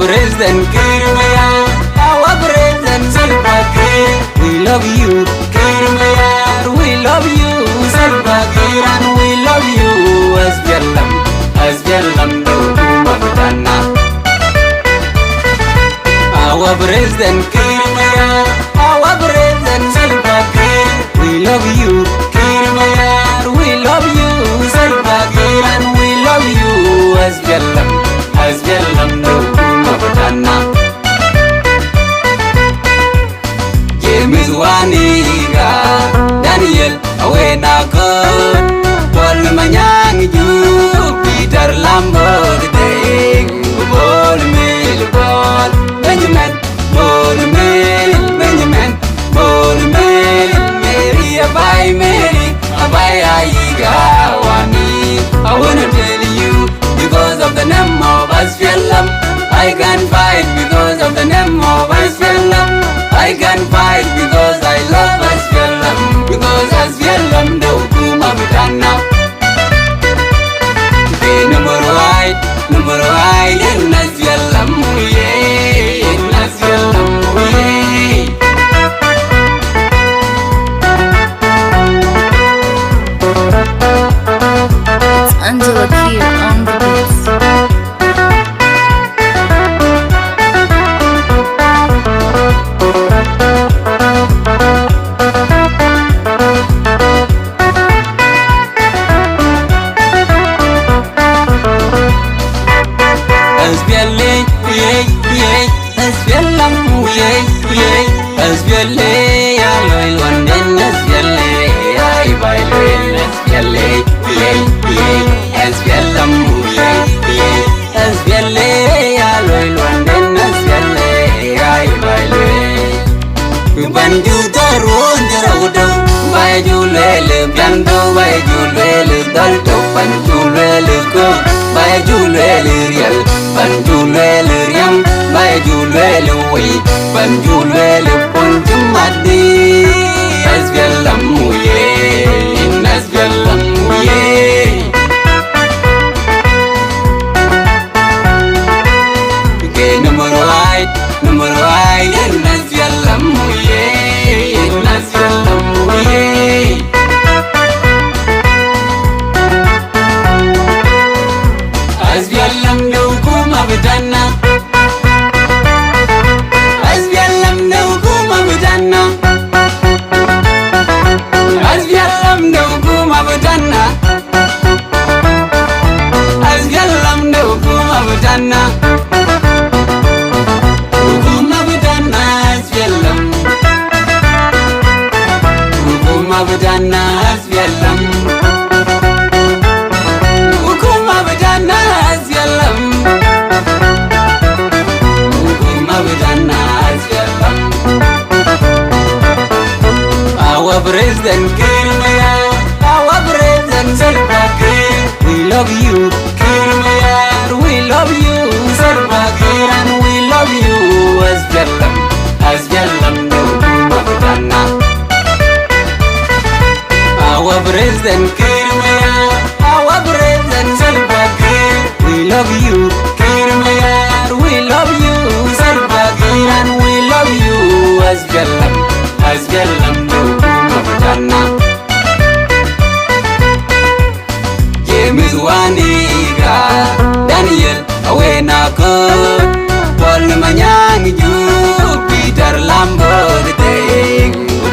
President Kirmaya, our President Salva Kiir, we love you, Kirmaya, we love you, Salva Kiir, and we love you, SPLM, do Mabutana. Our President Kirmaya, our President Salva Kiir, we love you, Kirmaya, we love you, Salva Kiir, and we love you, SPLM, do Mabutana. James Waniga, Daniel Awenako, Paul Manyang, Peter Lambert, Ball Mill, Ball Benjamin, Ball Mill, Benjamin, Ball Mill, Mary, Abai Aiga, Wani. I wanna tell you, because of the name of SPLM, I can fight because of the name of SPLM. I can fight because I love SPLM. Because SPLM do Kuma Butana. The number one in SPLM, yeah, in SPLM, It's Angela Kier on the beats. President Kir Mayar, our President Salva Kiir. We love you, Kir Mayar. We love you, Salva Kiir, and we love you as Jallam no Mafutana. Our President Kir Mayar, our President Salva Kiir. We love you, Kir Mayar. We love you, Salva Kiir, and we love you as Jallam no Mafutana. James Waniga, Daniel Awenako, Paul Manyang Ju, Peter Lambert,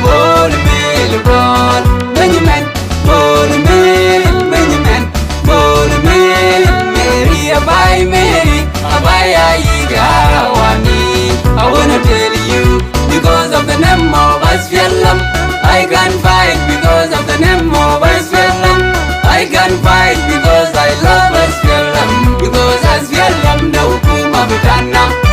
Paul Mill, Paul Benjamin, Paul Mill, Benjamin, Paul Mill, Mary, Abai Aiga Wani. I wanna tell you, because of the name of Asfialam, I can fight because of the name of Asfialam. I can fight because I love Asfialam, because Asfialam no Kuma Butana.